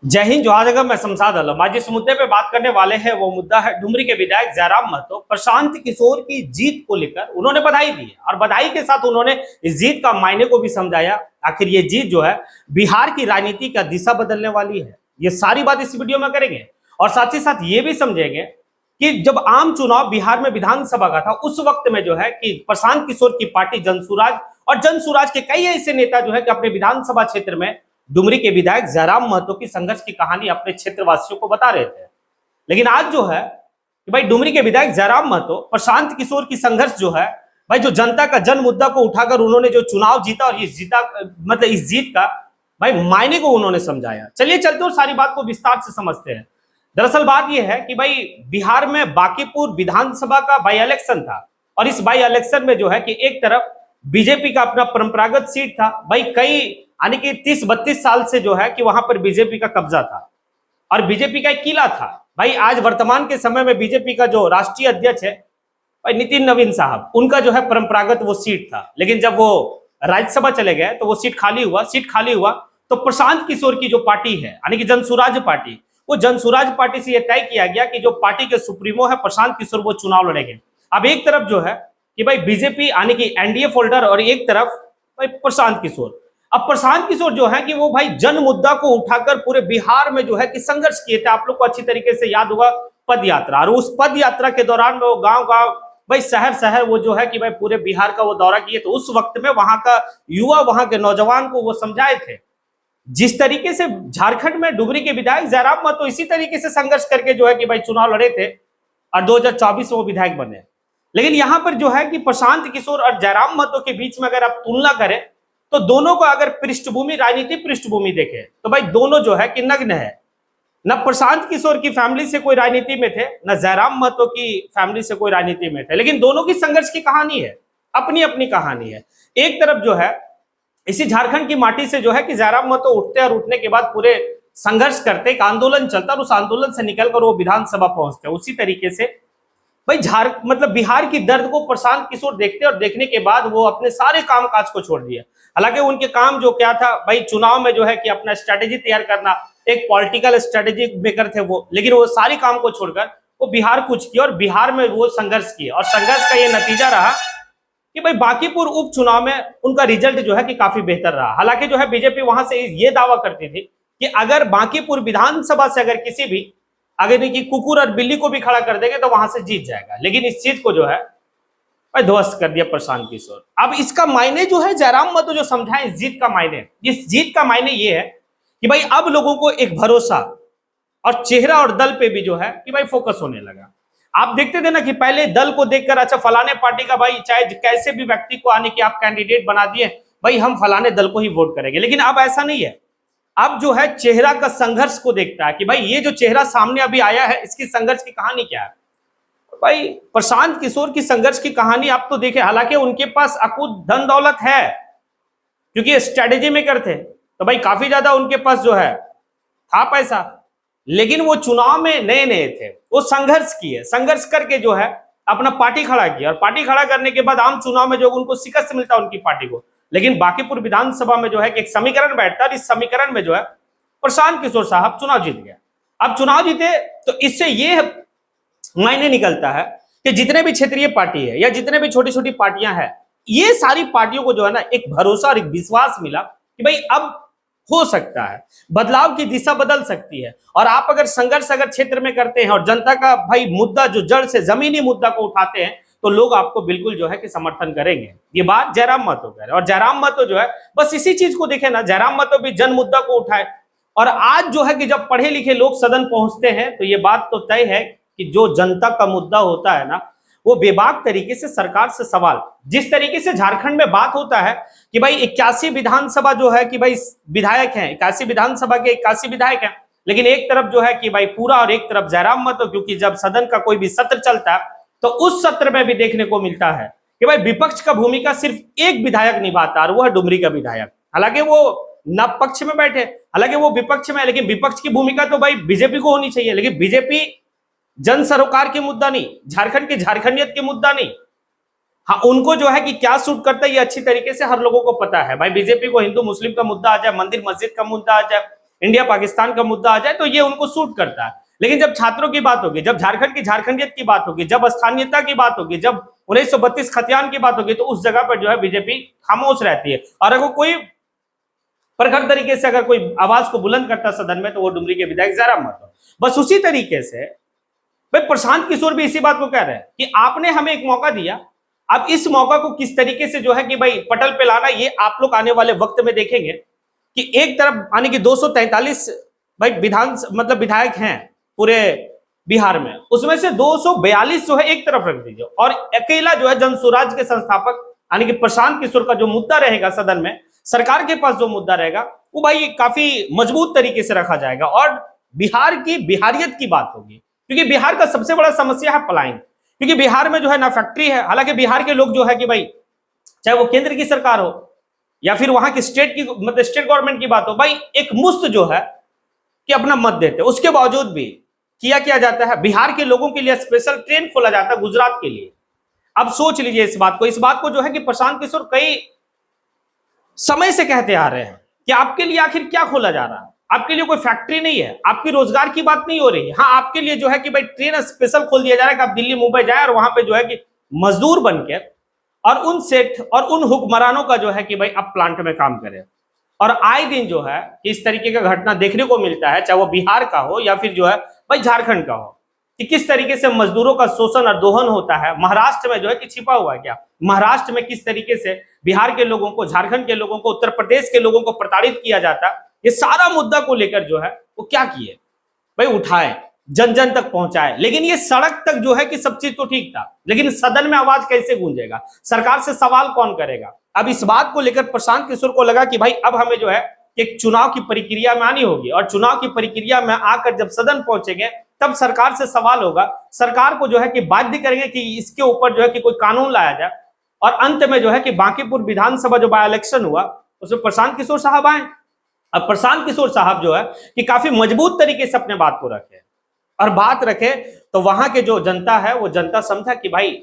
जय हिंद जोहार जगह मैं शमशाद आलम। आज जिस मुद्दे पे बात करने वाले हैं वो मुद्दा है डुमरी के विधायक जयराम महतो प्रशांत किशोर की जीत को लेकर उन्होंने बधाई दी है और बधाई के साथ उन्होंने इस जीत का मायने को भी समझाया। आखिर ये जीत जो है बिहार की राजनीति का दिशा बदलने वाली है। ये सारी बात इस वीडियो में करेंगे और साथ ही साथ ये भी समझेंगे कि जब आम चुनाव बिहार में विधानसभा का था उस वक्त में जो है कि प्रशांत किशोर की पार्टी जनसुराज और जनसुराज के कई ऐसे नेता जो है कि अपने विधानसभा क्षेत्र में डुमरी के विधायक जयराम महतो की संघर्ष की कहानी अपने क्षेत्रवासियों को बता रहे थे। लेकिन आज जो है कि भाई डुमरी के विधायक जयराम महतो प्रशांत किशोर की संघर्ष जो है भाई जो जनता का जन मुद्दा को उठाकर उन्होंने जो चुनाव जीता और ये जीता मतलब इस जीत का भाई मायने को उन्होंने समझाया। चलिए चलते और सारी बात को विस्तार से समझते हैं। दरअसल बात यह है कि भाई बिहार में बांकीपुर विधानसभा का बाई इलेक्शन था और इस बाई इलेक्शन में जो है कि एक तरफ बीजेपी का अपना परंपरागत सीट था भाई कई यानी कि 30-32 साल से जो है कि वहां पर बीजेपी का कब्जा था और बीजेपी का एक किला था। भाई आज वर्तमान के समय में बीजेपी का जो राष्ट्रीय अध्यक्ष है भाई नितिन नवीन साहब उनका जो है परंपरागत वो सीट था। लेकिन जब वो राज्यसभा चले गए तो वो सीट खाली हुआ तो प्रशांत किशोर की जो पार्टी है यानी कि जनसुराज पार्टी, वो जनसुराज पार्टी से यह तय किया गया कि जो पार्टी के सुप्रीमो है प्रशांत किशोर वो चुनाव लड़ेंगे। अब एक तरफ जो है कि भाई बीजेपी यानी कि एनडीए फोल्डर और एक तरफ भाई प्रशांत किशोर। अब प्रशांत किशोर जो है कि वो भाई जन मुद्दा को उठाकर पूरे बिहार में जो है कि संघर्ष किए थे। आप लोग को अच्छी तरीके से याद होगा पद यात्रा, और उस पद यात्रा के दौरान वो गांव गांव भाई शहर शहर वो जो है कि भाई पूरे बिहार का वो दौरा किए। तो उस वक्त में वहां का युवा वहां के नौजवान को वो समझाए थे। जिस तरीके से झारखंड में डुमरी के विधायक जयराम महतो इसी तरीके से संघर्ष करके जो है कि भाई चुनाव लड़े थे और 2024 में वो विधायक बने। लेकिन यहां पर जो है कि प्रशांत किशोर और जयराम महतो के बीच में अगर आप तुलना करें तो दोनों को अगर पृष्ठभूमि राजनीति पृष्ठभूमि देखें तो भाई दोनों जो है कि नग्न है। न प्रशांत किशोर की फैमिली से कोई राजनीति में थे, न जयराम महतो की फैमिली से कोई राजनीति में थे, लेकिन दोनों की संघर्ष की कहानी है, अपनी अपनी कहानी है। एक तरफ जो है इसी झारखंड की माटी से जो है कि जयराम महतो उठते और उठने के बाद पूरे संघर्ष करते, एक आंदोलन चलता और उस आंदोलन से निकलकर वो विधानसभा पहुंचते। उसी तरीके से भाई मतलब बिहार की दर्द को प्रशांत किशोर देखते और देखने के बाद वो अपने सारे काम काज को छोड़ दिया। हालांकि उनके काम जो क्या था भाई चुनाव में जो है कि अपना स्ट्रेटेजी तैयार करना, एक पॉलिटिकल स्ट्रेटेजी मेकर थे वो, लेकिन वो सारी काम को छोड़कर वो बिहार कूच किया और बिहार में वो संघर्ष किया और संघर्ष का ये नतीजा रहा कि भाई बांकीपुर उपचुनाव में उनका रिजल्ट जो है कि काफी बेहतर रहा। हालांकि जो है बीजेपी वहां से ये दावा करती थी कि अगर बांकीपुर विधानसभा से अगर किसी भी अगर कि कुकुर और बिल्ली को भी खड़ा कर देंगे तो वहां से जीत जाएगा, लेकिन इस चीज को जो है भाई ध्वस्त कर दिया प्रशांत किशोर। अब इसका मायने जो है जयराम महतो जो समझाए इस जीत का मायने ये है कि भाई अब लोगों को एक भरोसा और चेहरा और दल पे भी जो है कि भाई फोकस होने लगा। आप देखते थे ना कि पहले दल को देखकर अच्छा फलाने पार्टी का भाई चाहे कैसे भी व्यक्ति को आने की आप कैंडिडेट बना दिए भाई हम फलाने दल को ही वोट करेंगे, लेकिन अब ऐसा नहीं है। अब जो है चेहरा का संघर्ष को देखता है कि भाई ये जो चेहरा सामने अभी आया है इसकी संघर्ष की कहानी क्या है। भाई प्रशांत किशोर की संघर्ष की कहानी आप तो देखें, हालांकि उनके पास अकूत धन दौलत है क्योंकि स्ट्रेटेजी मेकर थे तो भाई काफी ज्यादा उनके पास जो है था पैसा, लेकिन वो चुनाव में नए नए थे, वो संघर्ष किए, संघर्ष करके जो है अपना पार्टी खड़ा किया और पार्टी खड़ा करने के बाद आम चुनाव में जो उनको शिकस्त मिलता उनकी पार्टी को, लेकिन बांकीपुर विधानसभा में जो है एक समीकरण बैठता है, इस समीकरण में जो है प्रशांत किशोर साहब चुनाव जीत गया। अब चुनाव जीते तो इससे ये मायने निकलता है कि जितने भी क्षेत्रीय पार्टी है या जितने भी छोटी छोटी पार्टियां हैं ये सारी पार्टियों को जो है ना एक भरोसा और एक विश्वास मिला कि भाई अब हो सकता है, बदलाव की दिशा बदल सकती है। और आप अगर संघर्ष अगर क्षेत्र में करते हैं और जनता का भाई मुद्दा जो जड़ से जमीनी मुद्दा को उठाते हैं तो लोग आपको बिल्कुल जो है कि समर्थन करेंगे। ये बात जयराम महतो कह रहे हैं और जयराम महतो जो है बस इसी चीज को देखे ना, जयराम महतो भी जन मुद्दा को उठाए। और आज जो है कि जब पढ़े लिखे लोग सदन पहुंचते हैं तो ये बात तो तय है कि जो जनता का मुद्दा होता है ना वो बेबाक तरीके से सरकार से सवाल, जिस तरीके से झारखंड में बात होता है कि भाई 81 विधानसभा जो है कि भाई विधायक हैं, 81 विधानसभा के 81 विधायक हैं, लेकिन एक तरफ जो है कि भाई पूरा और एक तरफ जयराम महतो, क्योंकि जब सदन का कोई भी सत्र चलता है तो उस सत्र में भी देखने को मिलता है कि भाई विपक्ष का भूमिका सिर्फ एक विधायक निभाता है और वो है डुमरी का विधायक। हालांकि वो न पक्ष में बैठे, हालांकि वो विपक्ष में है, लेकिन विपक्ष की भूमिका तो भाई बीजेपी को होनी चाहिए, लेकिन बीजेपी जन सरोकार के मुद्दा नहीं, झारखंड की झारखंडियत के मुद्दा नहीं। हाँ उनको जो है कि क्या सूट करता है ये अच्छी तरीके से हर लोगों को पता है। भाई बीजेपी को हिंदू मुस्लिम का मुद्दा आ जाए, मंदिर मस्जिद का मुद्दा आ जाए, इंडिया पाकिस्तान का मुद्दा आ जाए तो ये उनको सूट करता है। लेकिन जब छात्रों की बात होगी, जब झारखंड की झारखंडियत की बात होगी, जब स्थानीयता की बात होगी, जब 1932 खतियान की बात होगी, तो उस जगह पर जो है बीजेपी खामोश रहती है। और अगर कोई प्रखर तरीके से अगर कोई आवाज को बुलंद करता सदन में तो वो डुमरी के विधायक जयराम महतो। बस उसी तरीके से भाई प्रशांत किशोर भी इसी बात को कह रहे हैं कि आपने हमें एक मौका दिया, अब इस मौका को किस तरीके से जो है कि भाई पटल पे लाना, ये आप लोग आने वाले वक्त में देखेंगे कि एक तरफ आने की 243 भाई विधायक हैं पूरे बिहार में, उसमें से 242 जो है एक तरफ रख दीजिए, और अकेला जो है जन स्वराज के संस्थापक यानी कि प्रशांत किशोर का जो मुद्दा रहेगा सदन में, सरकार के पास जो मुद्दा रहेगा वो भाई काफी मजबूत तरीके से रखा जाएगा और बिहार की बिहारियत की बात होगी। क्योंकि बिहार का सबसे बड़ा समस्या है पलायन, क्योंकि बिहार में जो है ना फैक्ट्री है। हालांकि बिहार के लोग जो है कि भाई चाहे वो केंद्र की सरकार हो या फिर वहां की स्टेट गवर्नमेंट की बात हो, भाई एक मुफ्त जो है कि अपना मत देते, उसके बावजूद भी किया जाता है बिहार के लोगों के लिए स्पेशल ट्रेन खोला जाता है गुजरात के लिए। अब सोच लीजिए इस बात को जो है कि प्रशांत किशोर कई समय से कहते आ रहे हैं कि आपके लिए आखिर क्या खोला जा रहा है, आपके लिए कोई फैक्ट्री नहीं है, आपकी रोजगार की बात नहीं हो रही है। हाँ, आपके लिए जो है कि भाई ट्रेन स्पेशल खोल दिया जा रहा है कि आप दिल्ली मुंबई जाए और वहां पे जो है कि मजदूर बनकर और उन सेठ और उन हुक्मरानों का जो है कि भाई अब प्लांट में काम करें। और आए दिन जो है इस तरीके का घटना देखने को मिलता है, चाहे वो बिहार का हो या फिर जो है भाई झारखंड का हो, कि किस तरीके से मजदूरों का शोषण और दोहन होता है। महाराष्ट्र में जो है कि छिपा हुआ है क्या, महाराष्ट्र में किस तरीके से बिहार के लोगों को, झारखंड के लोगों को, उत्तर प्रदेश के लोगों को प्रताड़ित किया जाता, ये सारा मुद्दा को लेकर जो है वो क्या किए भाई, उठाए, जन जन तक पहुंचाए। लेकिन ये सड़क तक जो है कि सब चीज तो ठीक था, लेकिन सदन में आवाज कैसे गूंजेगा, सरकार से सवाल कौन करेगा। अब इस बात को लेकर प्रशांत किशोर को लगा कि भाई अब हमें जो है एक चुनाव की प्रक्रिया में आनी होगी, और चुनाव की प्रक्रिया में आकर जब सदन पहुंचेंगे तब सरकार से सवाल होगा, सरकार को जो है कि बाध्य करेंगे कि इसके ऊपर जो है कि कोई कानून लाया जाए। और अंत में जो है कि बांकीपुर विधानसभा जो बाय इलेक्शन हुआ उसमें प्रशांत किशोर साहब आए। अब प्रशांत किशोर साहब जो है कि काफी मजबूत तरीके से अपने बात को रखे, और बात रखे तो वहां के जो जनता है वो जनता समझा कि भाई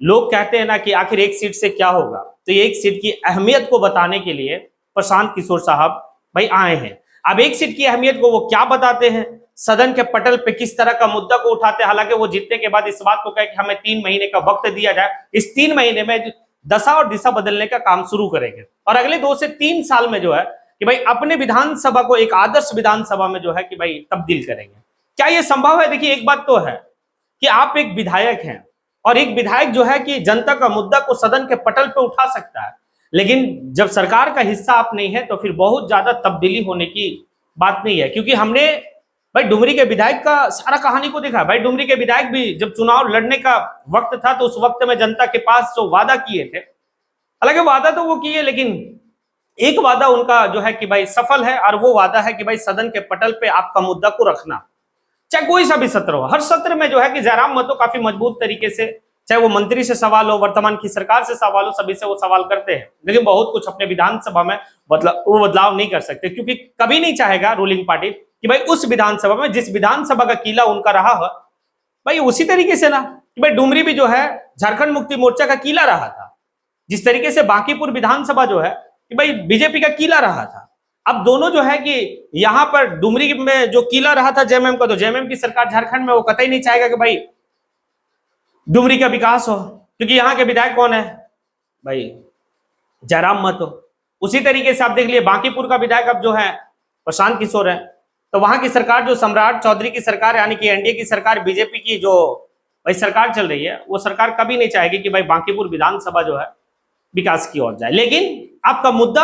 लोग कहते हैं ना कि आखिर एक सीट से क्या होगा, तो ये एक सीट की अहमियत को बताने के लिए प्रशांत किशोर साहब भाई आए हैं। अब एक सीट की अहमियत को वो क्या बताते हैं, सदन के पटल पे किस तरह का मुद्दा को उठाते हैं। हालांकि वो जीतने के बाद इस बात को कहे कि हमें 3 महीने का वक्त दिया जाए, इस 3 महीने में दशा और दिशा बदलने का काम शुरू करेंगे, और अगले 2 से 3 साल में जो है कि भाई अपने विधानसभा को एक आदर्श विधानसभा में जो है कि भाई तब्दील करेंगे। क्या ये संभव है? देखिए, एक बात तो है कि आप एक विधायक हैं, और एक विधायक जो है कि जनता का मुद्दा को सदन के पटल पे उठा सकता है, लेकिन जब सरकार का हिस्सा आप नहीं है तो फिर बहुत ज्यादा तब्दीली होने की बात नहीं है। क्योंकि हमने भाई डुमरी के विधायक का सारा कहानी को देखा। भाई डुमरी के विधायक भी जब चुनाव लड़ने का वक्त था तो उस वक्त में जनता के पास जो वादा किए थे, हालांकि वादा तो वो किए, लेकिन एक वादा उनका जो है कि भाई सफल है, और वो वादा है कि भाई सदन के पटल पे आपका मुद्दा को रखना, चाहे कोई सा भी सत्र हो। हर सत्र में जो है कि जयराम महतो काफी मजबूत तरीके से, चाहे वो मंत्री से सवाल हो, वर्तमान की सरकार से सवाल हो, सभी से वो सवाल करते हैं, लेकिन बहुत कुछ अपने विधानसभा में बदलाव नहीं कर सकते, क्योंकि कभी नहीं चाहेगा रूलिंग पार्टी कि भाई उस विधानसभा में जिस विधानसभा का किला उनका रहा हो भाई उसी तरीके से ना, कि भाई डुमरी भी जो है झारखंड मुक्ति मोर्चा का किला रहा था, जिस तरीके से बांकीपुर विधानसभा जो है कि भाई बीजेपी का किला रहा था। अब दोनों जो है कि यहां पर डुमरी में जो किला रहा था जेएमएम का, तो जेएमएम की सरकार झारखंड में वो कतई नहीं चाहेगा कि भाई डुमरी का विकास हो, क्योंकि यहाँ के विधायक कौन है भाई, जयराम महतो। उसी तरीके से आप देख लिए बांकीपुर का विधायक अब जो है प्रशांत किशोर है, तो वहां की सरकार जो सम्राट चौधरी की सरकार यानी कि एनडीए की सरकार, बीजेपी की जो भाई सरकार चल रही है, वो सरकार कभी नहीं चाहेगी कि भाई बांकीपुर विधानसभा जो है विकास की ओर जाए। लेकिन आपका मुद्दा,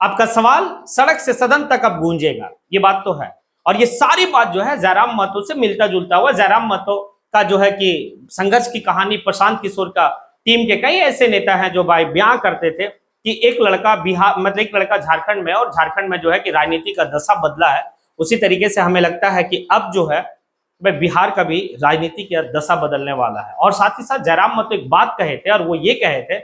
आपका सवाल सड़क से सदन तक अब गूंजेगा, ये बात तो है। और ये सारी बात जो है जयराम महतो से मिलता जुलता हुआ, जयराम महतो का जो है कि संघर्ष की कहानी, प्रशांत किशोर का टीम के कई ऐसे नेता हैं जो भाई बयां करते थे कि एक लड़का बिहार एक लड़का झारखंड में, और झारखंड में जो है कि राजनीति का दशा बदला है। उसी तरीके से हमें लगता है कि अब जो है भाई बिहार का भी राजनीति की दशा बदलने वाला है। और साथ ही साथ जयराम महतो एक बात कहे थे, और वो ये कहे थे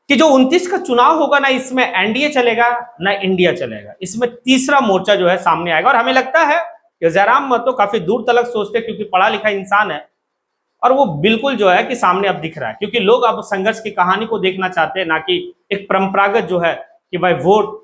कि जो 29 का चुनाव होगा ना, इसमें एनडीए चलेगा ना इंडिया चलेगा, इसमें तीसरा मोर्चा जो है सामने आएगा। और हमें लगता है कि जयराम महतो काफी दूर तलक सोचते हैं, क्योंकि पढ़ा लिखा इंसान है, और वो बिल्कुल जो है कि सामने अब दिख रहा है, क्योंकि लोग अब संघर्ष की कहानी को देखना चाहते हैं, ना कि एक परंपरागत जो है कि भाई वोट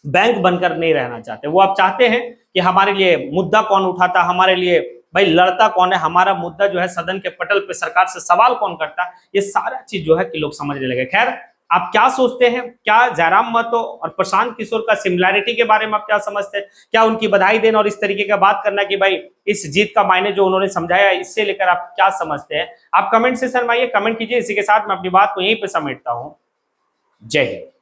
बैंक बनकर नहीं रहना चाहते। वो अब चाहते हैं कि हमारे लिए मुद्दा कौन उठाता, हमारे लिए भाई लड़ता कौन है, हमारा मुद्दा जो है सदन के पटल पे सरकार से सवाल कौन करता, ये सारा चीज जो है कि लोग समझने लगे। खैर, आप क्या सोचते हैं? क्या जयराम महतो और प्रशांत किशोर का सिमिलैरिटी के बारे में आप क्या समझते हैं? क्या उनकी बधाई देना और इस तरीके का बात करना कि भाई इस जीत का मायने जो उन्होंने समझाया, इससे लेकर आप क्या समझते हैं? आप कमेंट सेक्शन में आइए, कमेंट कीजिए। इसी के साथ मैं अपनी बात को यहीं पे समेटता हूं। जय हिंद।